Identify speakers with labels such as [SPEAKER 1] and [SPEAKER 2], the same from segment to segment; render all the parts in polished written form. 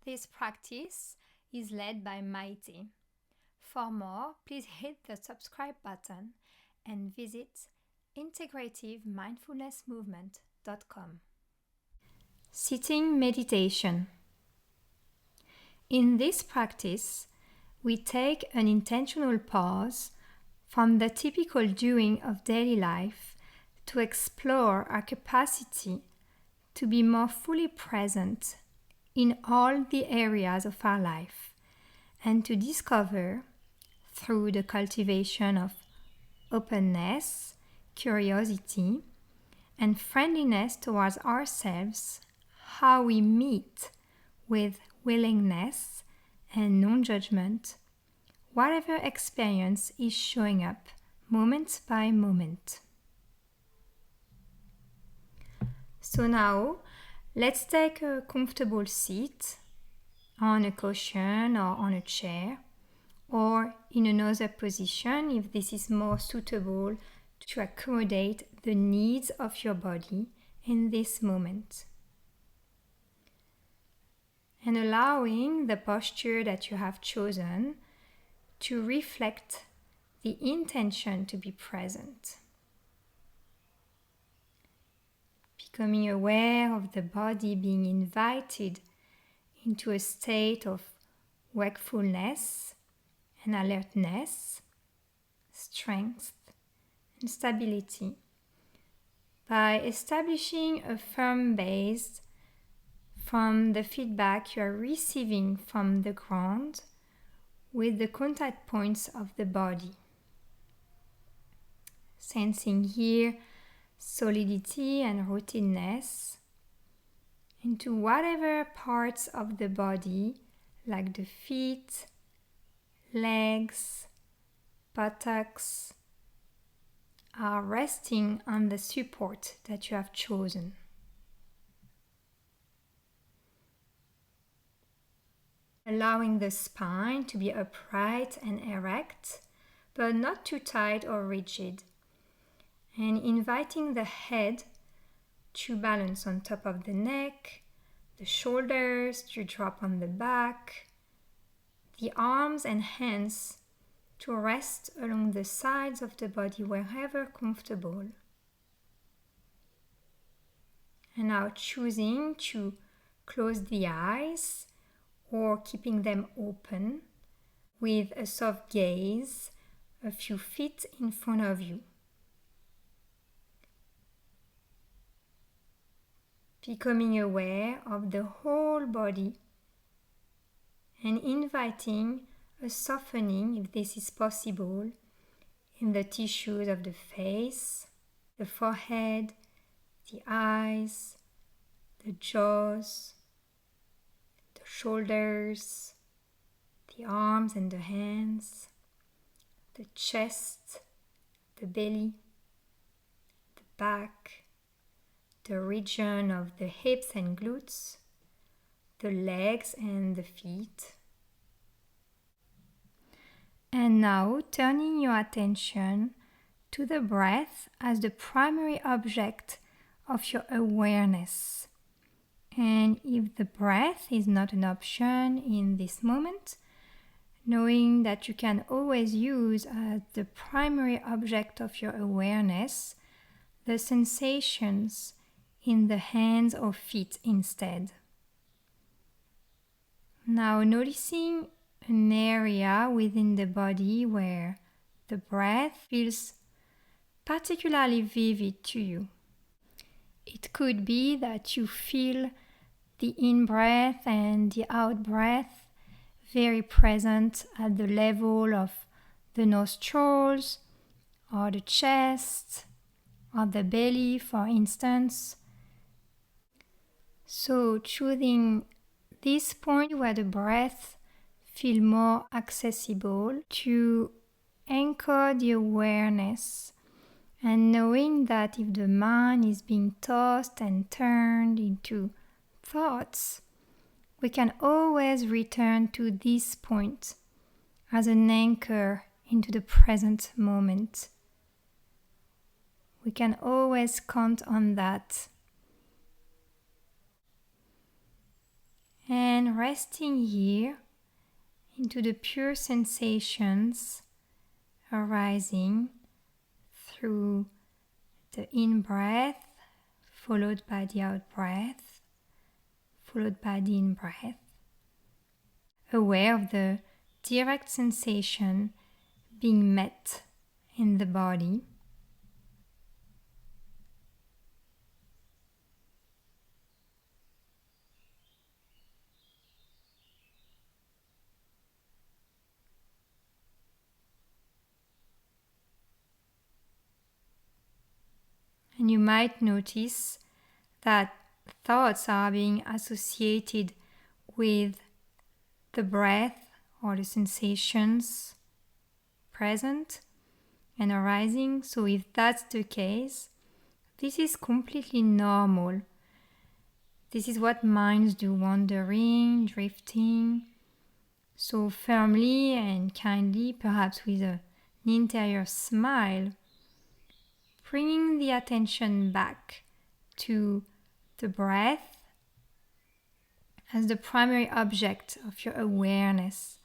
[SPEAKER 1] This practice is led by Maïté. For more, please hit the subscribe button and visit integrativemindfulnessmovement.com. Sitting meditation. In this practice, we take an intentional pause from the typical doing of daily life to explore our capacity to be more fully present in all the areas of our life and to discover, through the cultivation of openness, curiosity, and friendliness towards ourselves, how we meet with willingness and non-judgment whatever experience is showing up moment by moment. So now, let's take a comfortable seat on a cushion or on a chair, or in another position if this is more suitable to accommodate the needs of your body in this moment. And allowing the posture that you have chosen to reflect the intention to be present. Becoming aware of the body being invited into a state of wakefulness and alertness, strength and stability by establishing a firm base from the feedback you are receiving from the ground with the contact points of the body. Sensing here solidity and rootedness into whatever parts of the body, like the feet, legs, buttocks, are resting on the support that you have chosen. Allowing the spine to be upright and erect, but not too tight or rigid, and inviting the head to balance on top of the neck, the shoulders to drop on the back, the arms and hands to rest along the sides of the body wherever comfortable. And now choosing to close the eyes or keeping them open with a soft gaze a few feet in front of you. Becoming aware of the whole body and inviting a softening, if this is possible, in the tissues of the face, the forehead, the eyes, the jaws, the shoulders, the arms and the hands, the chest, the belly, the back, the region of the hips and glutes, the legs and the feet. And now turning your attention to the breath as the primary object of your awareness. And if the breath is not an option in this moment, knowing that you can always use as the primary object of your awareness the sensations in the hands or feet instead. Now noticing an area within the body where the breath feels particularly vivid to you. It could be that you feel the in-breath and the out-breath very present at the level of the nostrils or the chest or the belly, for instance. So choosing this point where the breath feels more accessible to anchor the awareness, and knowing that if the mind is being tossed and turned into thoughts, we can always return to this point as an anchor into the present moment. We can always count on that. And resting here into the pure sensations arising through the in-breath, followed by the out-breath, followed by the in-breath. Aware of the direct sensation being met in the body. And you might notice that thoughts are being associated with the breath or the sensations present and arising. So if that's the case, this is completely normal. This is what minds do, wandering, drifting. So firmly and kindly, perhaps with an interior smile, bringing the attention back to the breath as the primary object of your awareness,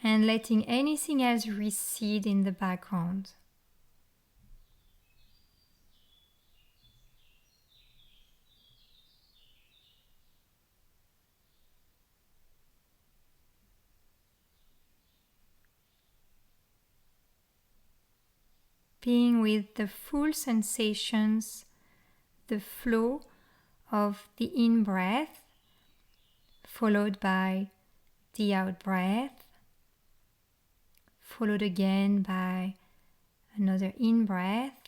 [SPEAKER 1] and letting anything else recede in the background. Being with the full sensations, the flow of the in-breath, followed by the out-breath, followed again by another in-breath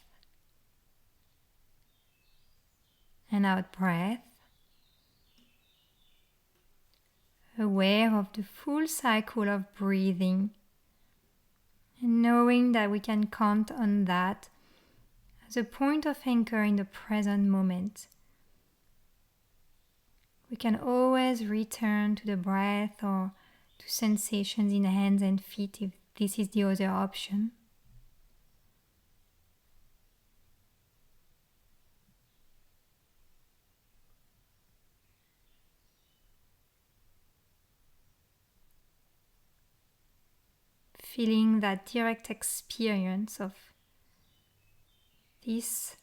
[SPEAKER 1] and out-breath. Aware of the full cycle of breathing, and knowing that we can count on that as a point of anchor in the present moment. We can always return to the breath or to sensations in hands and feet if this is the other option. Feeling that direct experience of this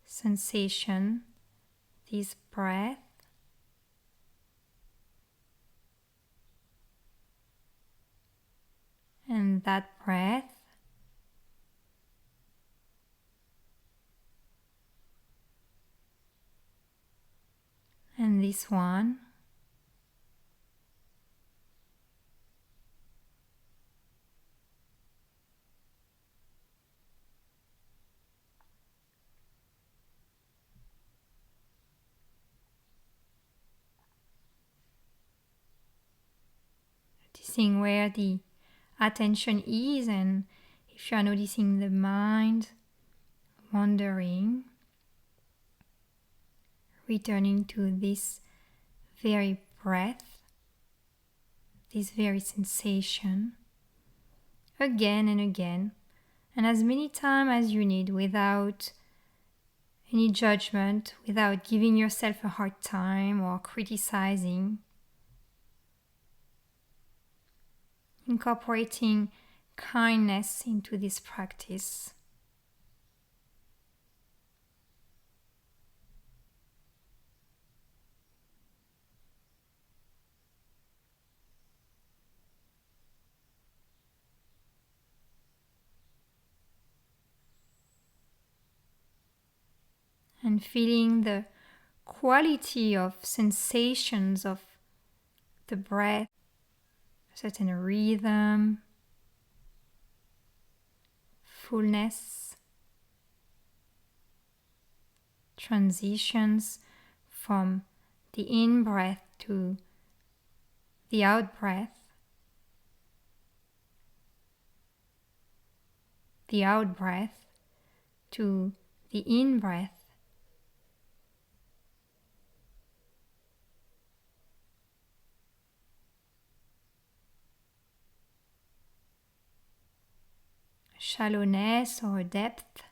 [SPEAKER 1] sensation, this breath, and that breath, and this one. Noticing where the attention is, and if you are noticing the mind wandering, returning to this very breath, this very sensation, again and again, and as many times as you need, without any judgment, without giving yourself a hard time or criticizing. Incorporating kindness into this practice. And feeling the quality of sensations of the breath, a certain rhythm, fullness, transitions from the in-breath to the out-breath, the out-breath to the in-breath. Shallowness or depth.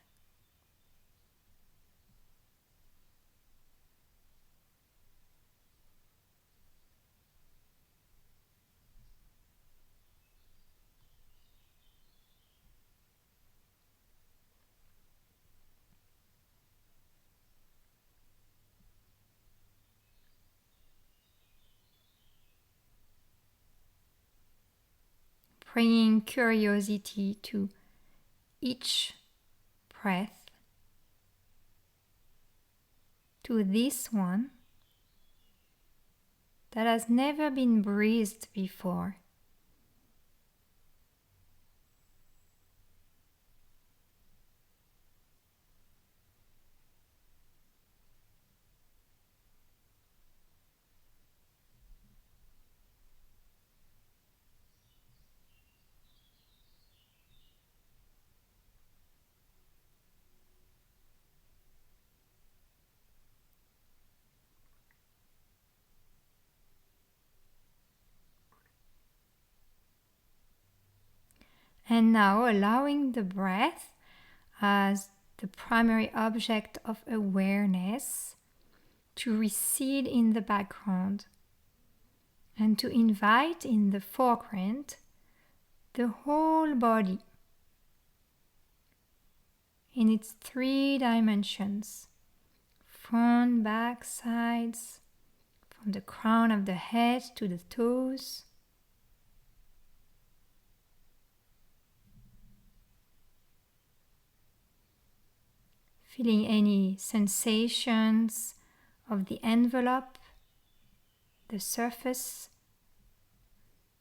[SPEAKER 1] bringing curiosity to each breath, to this one that has never been breathed before. And now allowing the breath as the primary object of awareness to recede in the background and to invite in the foreground the whole body in its 3 dimensions: front, back, sides, from the crown of the head to the toes. Feeling any sensations of the envelope, the surface,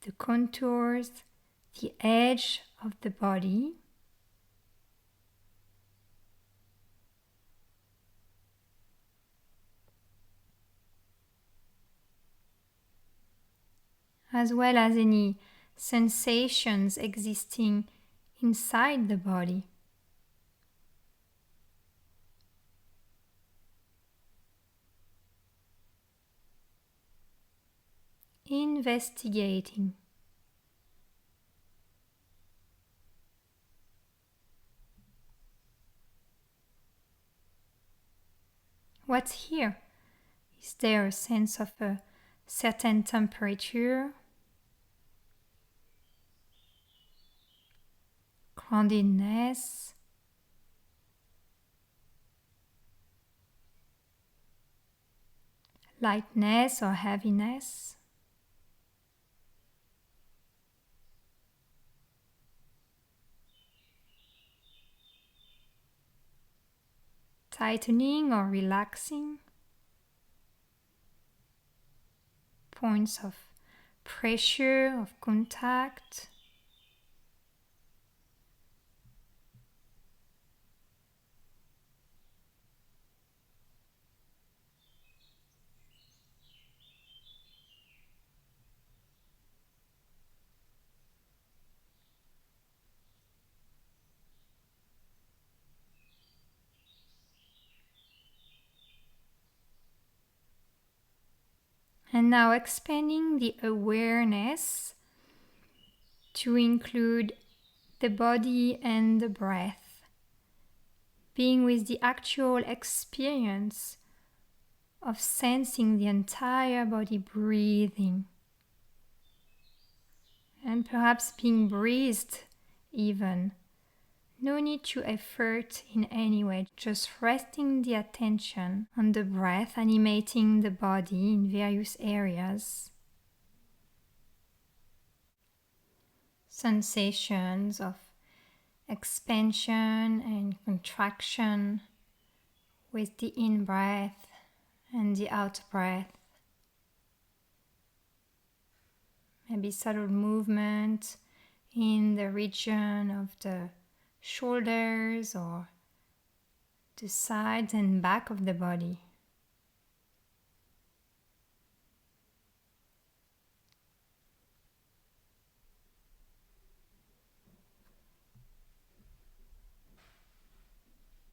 [SPEAKER 1] the contours, the edge of the body. As well as any sensations existing inside the body. Investigating. What's here? Is there a sense of a certain temperature, groundedness, lightness or heaviness? Tightening or relaxing? Points of pressure, of contact? And now expanding the awareness to include the body and the breath, being with the actual experience of sensing the entire body breathing, and perhaps being breathed even. No need to effort in any way, just resting the attention on the breath, animating the body in various areas. Sensations of expansion and contraction with the in-breath and the out-breath. Maybe subtle movement in the region of the shoulders or the sides and back of the body.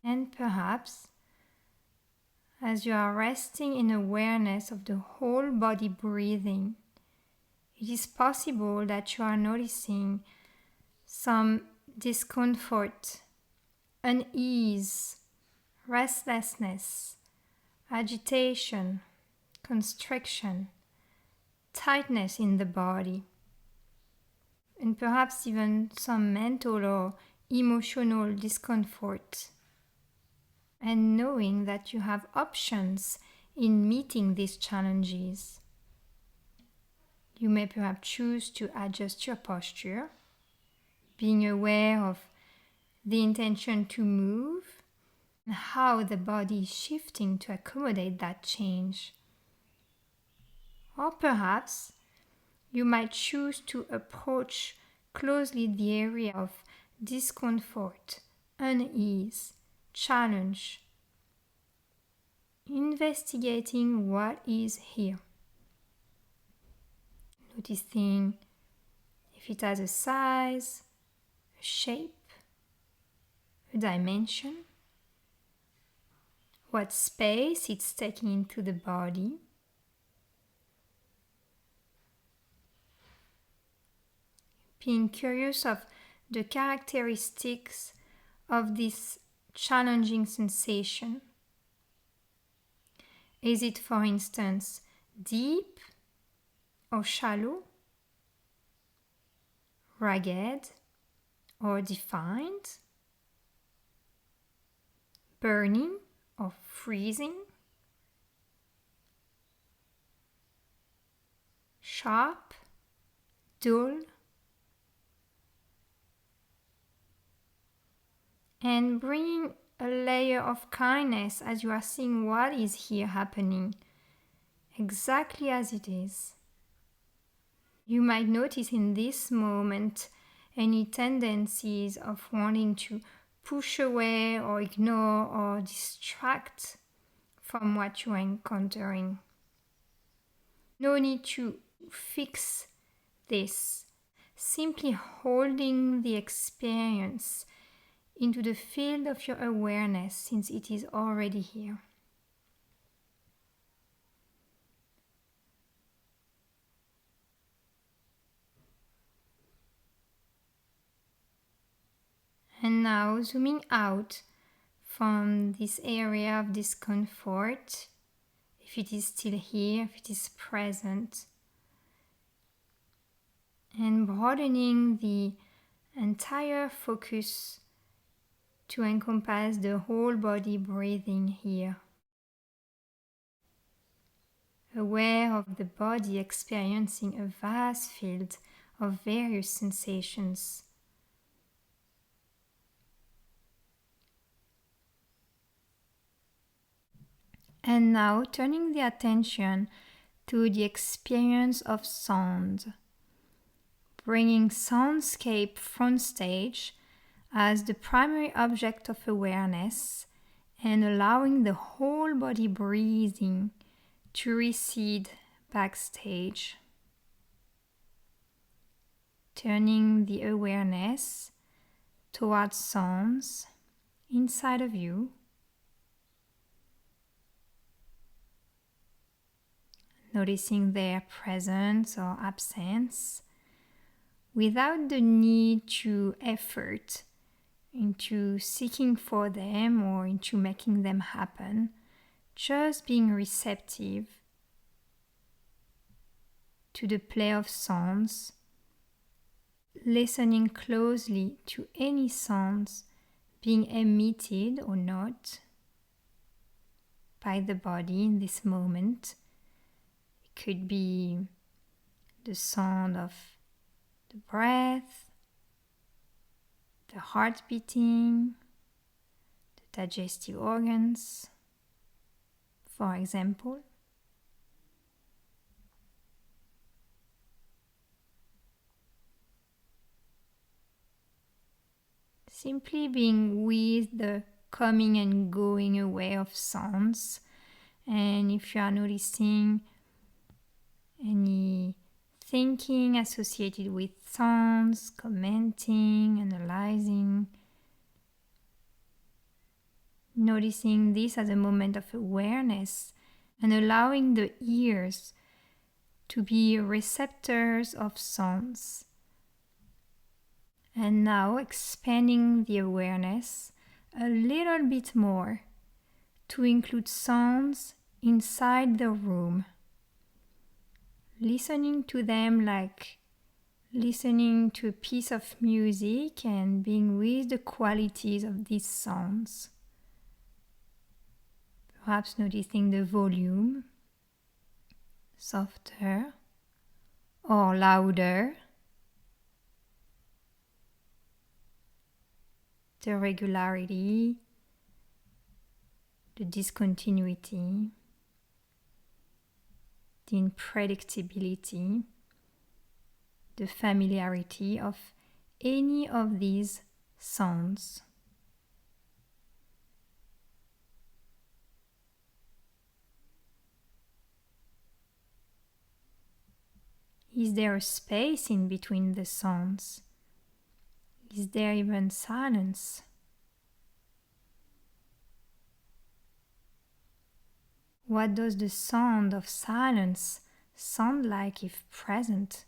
[SPEAKER 1] And perhaps, as you are resting in awareness of the whole body breathing, it is possible that you are noticing some discomfort, unease, restlessness, agitation, constriction, tightness in the body, and perhaps even some mental or emotional discomfort. And knowing that you have options in meeting these challenges. You may perhaps choose to adjust your posture being aware of the intention to move and how the body is shifting to accommodate that change. Or perhaps you might choose to approach closely the area of discomfort, unease, challenge, investigating what is here. Noticing if it has a size, a shape, a dimension, what space it's taking into the body. Being curious of the characteristics of this challenging sensation. Is it, for instance, deep or shallow, ragged or defined, burning or freezing, sharp, dull, and bringing a layer of kindness as you are seeing what is here happening, exactly as it is. You might notice in this moment any tendencies of wanting to push away or ignore or distract from what you are encountering. No need to fix this. Simply holding the experience into the field of your awareness since it is already here. And now zooming out from this area of discomfort, if it is still here, if it is present, and broadening the entire focus to encompass the whole body breathing here. Aware of the body experiencing a vast field of various sensations. And now turning the attention to the experience of sound, bringing soundscape front stage as the primary object of awareness and allowing the whole body breathing to recede backstage. Turning the awareness towards sounds inside of you. Noticing their presence or absence without the need to effort into seeking for them or into making them happen, just being receptive to the play of sounds, listening closely to any sounds being emitted or not by the body in this moment. It could be the sound of the breath, the heart beating, the digestive organs, for example. Simply being with the coming and going away of sounds. And if you are noticing any thinking associated with sounds, commenting, analyzing, noticing this as a moment of awareness and allowing the ears to be receptors of sounds. And now expanding the awareness a little bit more to include sounds inside the room. Listening to them like listening to a piece of music and being with the qualities of these sounds. Perhaps noticing the volume, softer or louder. the regularity, the discontinuity, the unpredictability, the familiarity of any of these sounds. Is there a space in between the sounds? Is there even silence? What does the sound of silence sound like if present?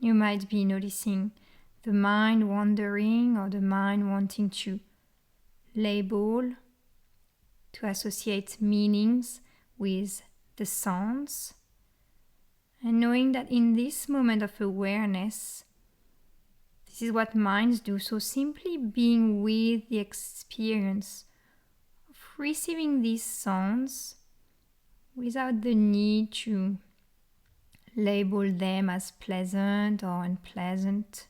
[SPEAKER 1] You might be noticing the mind wandering or the mind wanting to label, to associate meanings with the sounds. And knowing that in this moment of awareness, this is what minds do. So simply being with the experience of receiving these sounds without the need to label them as pleasant or unpleasant.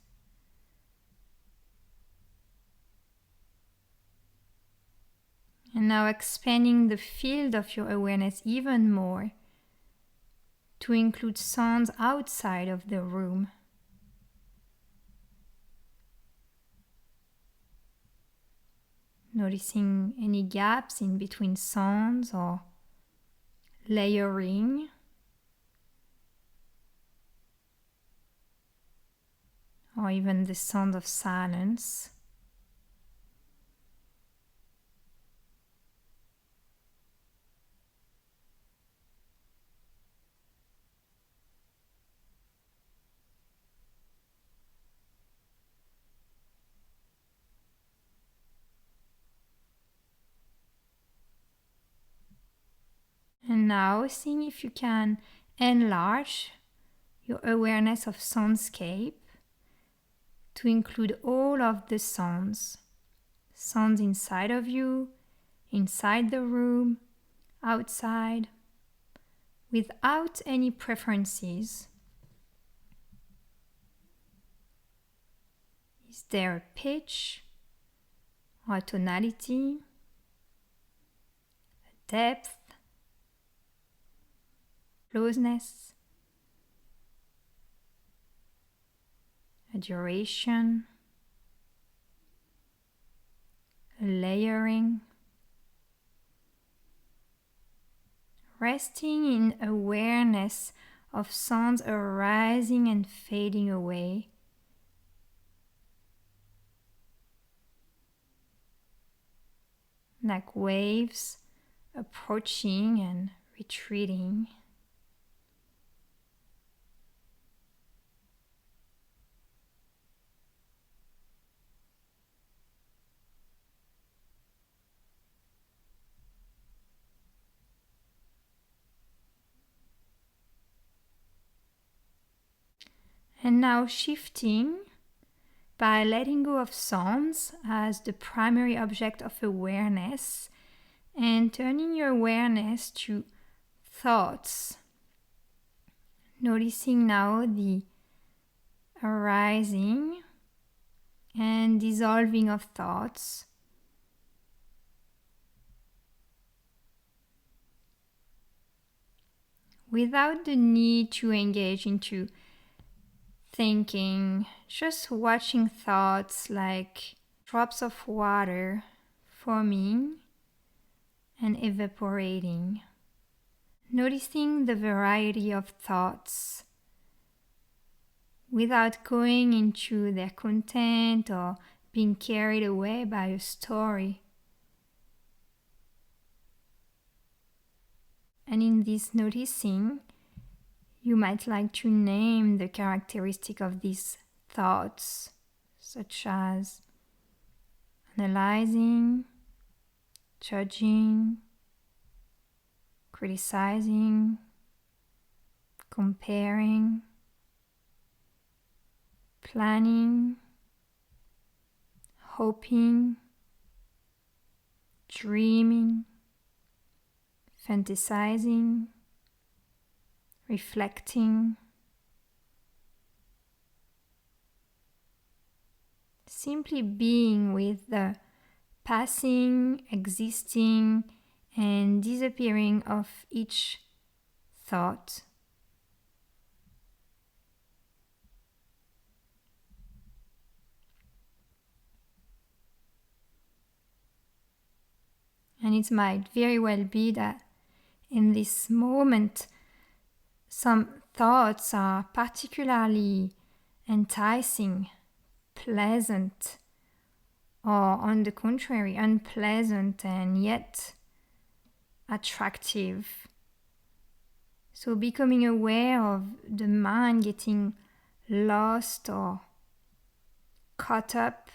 [SPEAKER 1] And now expanding the field of your awareness even more to include sounds outside of the room. Noticing any gaps in between sounds or layering. Or even the sound of silence. And now seeing if you can enlarge your awareness of soundscape to include all of the sounds. Sounds inside of you, inside the room, outside, without any preferences. Is there a pitch or a tonality, a depth, closeness, a duration, a layering, resting in awareness of sounds arising and fading away, like waves approaching and retreating. And now shifting by letting go of sounds as the primary object of awareness and turning your awareness to thoughts. Noticing now the arising and dissolving of thoughts. Without the need to engage into thinking, just watching thoughts like drops of water forming and evaporating. Noticing the variety of thoughts without going into their content or being carried away by a story. And in this noticing, you might like to name the characteristic of these thoughts, such as analyzing, judging, criticizing, comparing, planning, hoping, dreaming, fantasizing, reflecting. Simply being with the passing, existing, and disappearing of each thought. And it might very well be that in this moment, some thoughts are particularly enticing, pleasant, or on the contrary, unpleasant and yet attractive. So becoming aware of the mind getting lost or caught up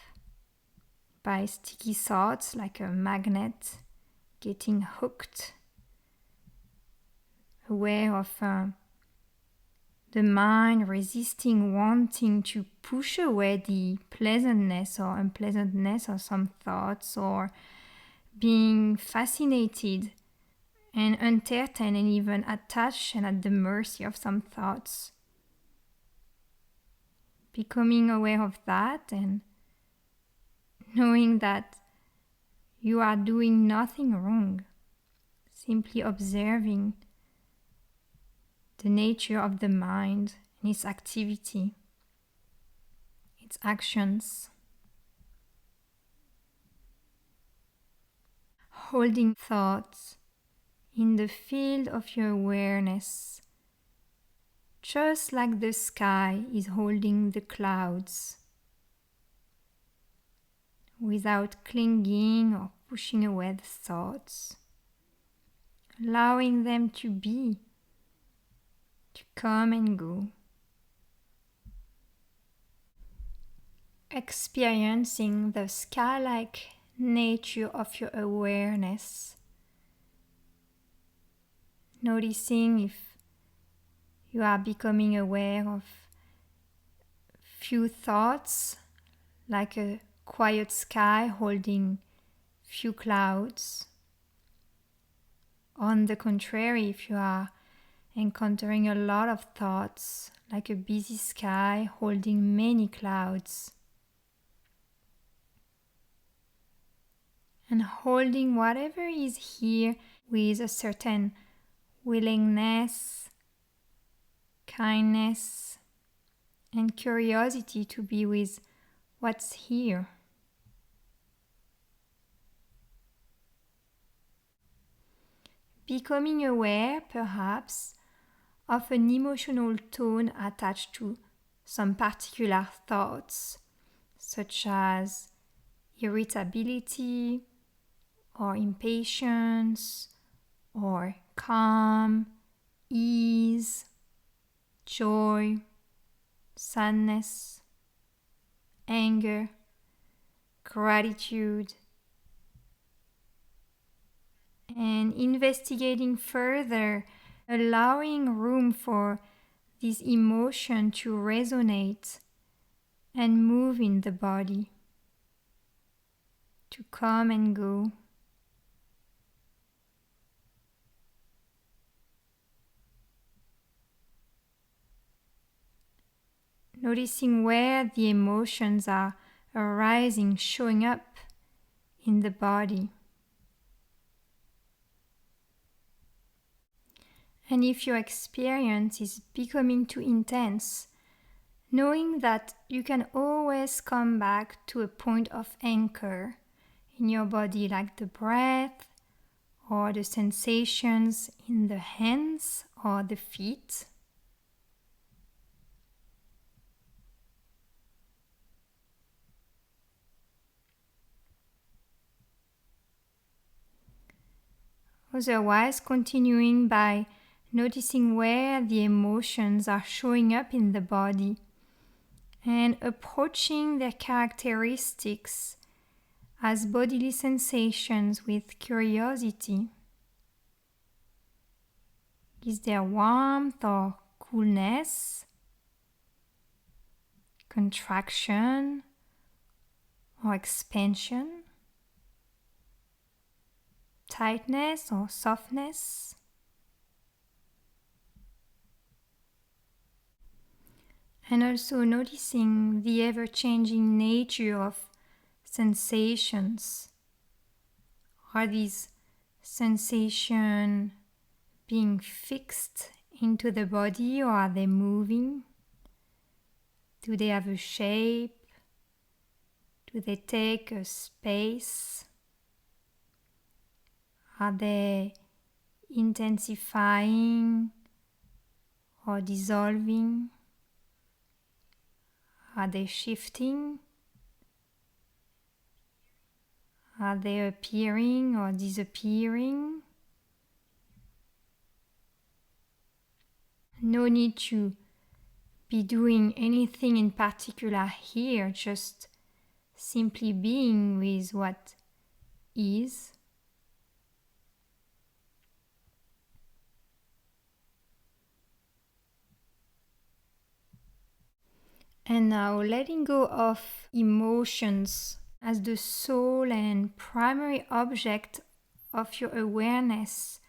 [SPEAKER 1] by sticky thoughts like a magnet, getting hooked, aware of the mind resisting, wanting to push away the pleasantness or unpleasantness of some thoughts, or being fascinated and entertained and even attached and at the mercy of some thoughts. Becoming aware of that and knowing that you are doing nothing wrong, simply observing the nature of the mind and its activity, its actions. Holding thoughts in the field of your awareness, just like the sky is holding the clouds, without clinging or pushing away the thoughts, allowing them to be, to come and go. Experiencing the sky-like nature of your awareness. Noticing if you are becoming aware of few thoughts, like a quiet sky holding few clouds. On the contrary, if you are encountering a lot of thoughts, like a busy sky holding many clouds. And holding whatever is here with a certain willingness, kindness, and curiosity to be with what's here. Becoming aware, perhaps, of an emotional tone attached to some particular thoughts, such as irritability, or impatience, or calm, ease, joy, sadness, anger, gratitude, and investigating further, allowing room for this emotion to resonate and move in the body, to come and go. Noticing where the emotions are arising, showing up in the body. And if your experience is becoming too intense, knowing that you can always come back to a point of anchor in your body, like the breath or the sensations in the hands or the feet. Otherwise, continuing by noticing where the emotions are showing up in the body and approaching their characteristics as bodily sensations with curiosity. Is there warmth or coolness, contraction or expansion, tightness or softness. And also noticing the ever-changing nature of sensations. Are these sensations being fixed into the body, or are they moving? Do they have a shape? Do they take a space? Are they intensifying or dissolving? Are they shifting? Are they appearing or disappearing? No need to be doing anything in particular here, just simply being with what is. And now letting go of emotions as the sole and primary object of your awareness,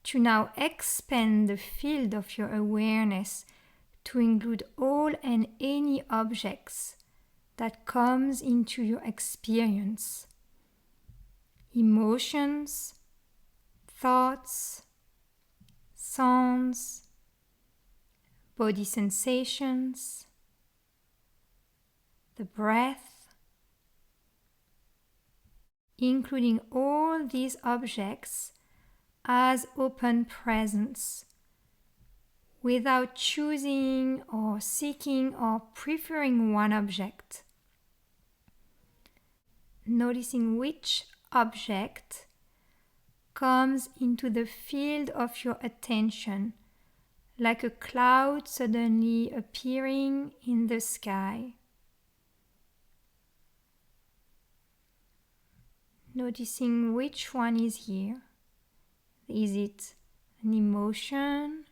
[SPEAKER 1] to now expand the field of your awareness to include all and any objects that comes into your experience. Emotions, thoughts, sounds, body sensations, the breath, including all these objects as open presence, without choosing or seeking or preferring one object. Noticing which object comes into the field of your attention, like a cloud suddenly appearing in the sky. Noticing which one is here. Is it an emotion,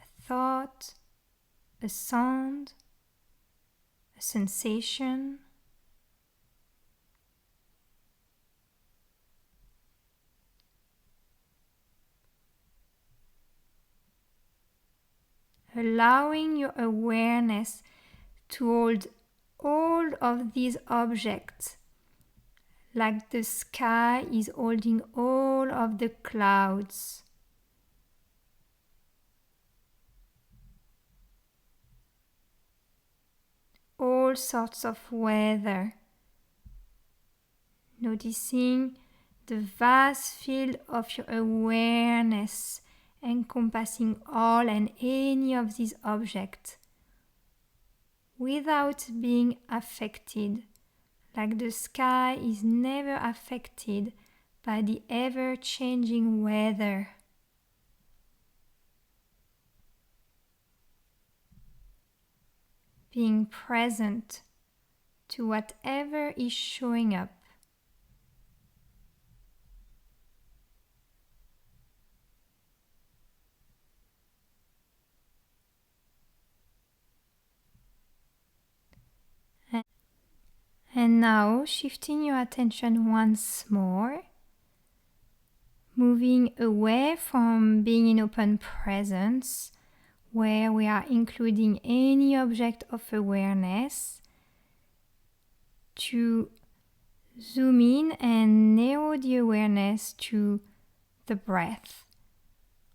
[SPEAKER 1] a thought, a sound, a sensation? Allowing your awareness to hold all of these objects, like the sky is holding all of the clouds. All sorts of weather. Noticing the vast field of your awareness encompassing all and any of these objects without being affected, like the sky is never affected by the ever-changing weather. Being present to whatever is showing up. And now shifting your attention once more, moving away from being in open presence, where we are including any object of awareness, to zoom in and narrow the awareness to the breath,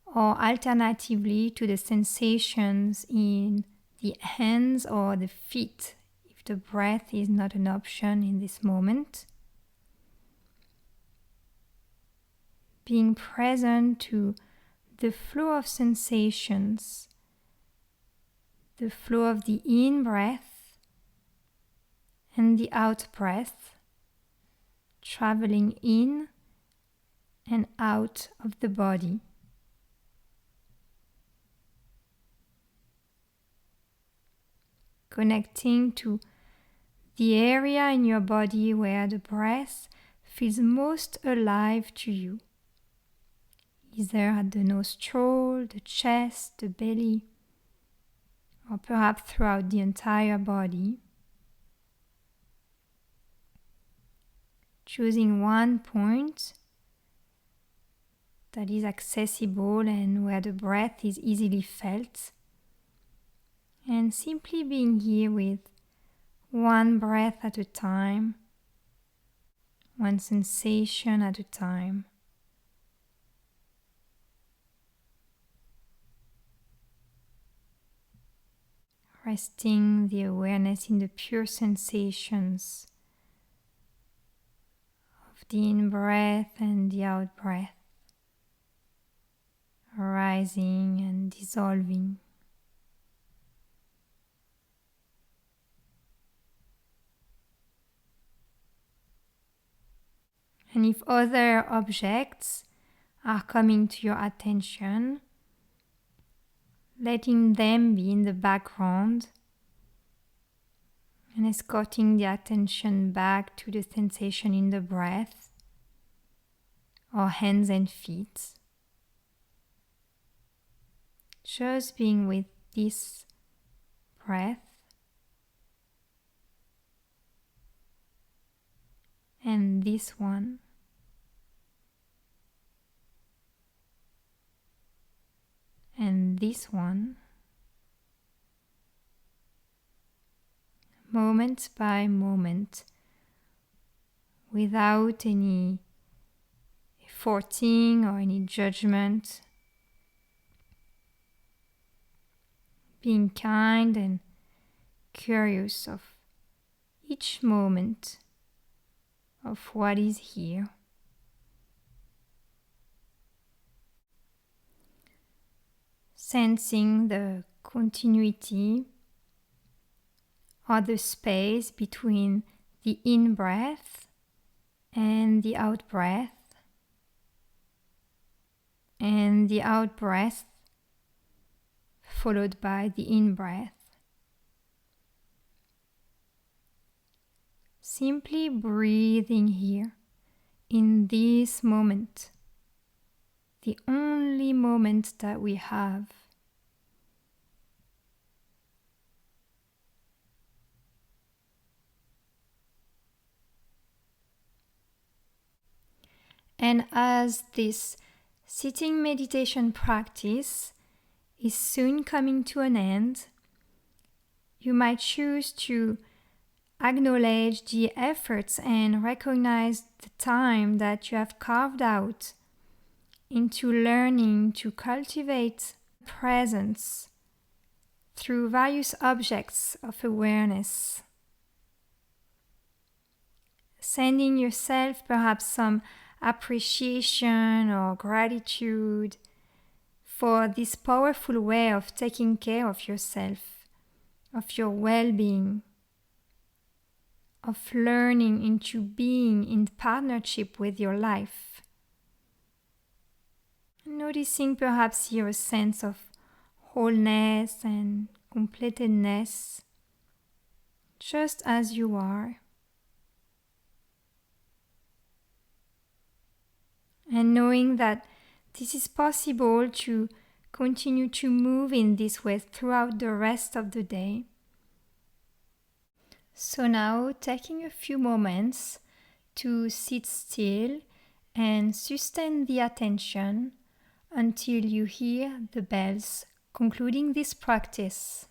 [SPEAKER 1] or alternatively to the sensations in the hands or the feet, if the breath is not an option in this moment. Being present to the flow of sensations, the flow of the in-breath and the out-breath, traveling in and out of the body. Connecting to the area in your body where the breath feels most alive to you. Either at the nostril, the chest, the belly, or perhaps throughout the entire body. Choosing one point that is accessible and where the breath is easily felt, and simply being here with one breath at a time, one sensation at a time. Resting the awareness in the pure sensations of the in-breath and the out-breath, arising and dissolving. And if other objects are coming to your attention, letting them be in the background and escorting the attention back to the sensation in the breath or hands and feet. Just being with this breath and this one. And this one, moment by moment, without any efforting or any judgment, being kind and curious of each moment of what is here. Sensing the continuity or the space between the in-breath and the out-breath, and the out-breath followed by the in-breath. Simply breathing here in this moment, the only moment that we have. And as this sitting meditation practice is soon coming to an end, you might choose to acknowledge the efforts and recognize the time that you have carved out into learning to cultivate presence through various objects of awareness. Sending yourself perhaps some appreciation or gratitude for this powerful way of taking care of yourself, of your well-being, of learning into being in partnership with your life. Noticing perhaps here a sense of wholeness and completedness, just as you are. And knowing that this is possible to continue to move in this way throughout the rest of the day. So now, taking a few moments to sit still and sustain the attention until you hear the bells concluding this practice.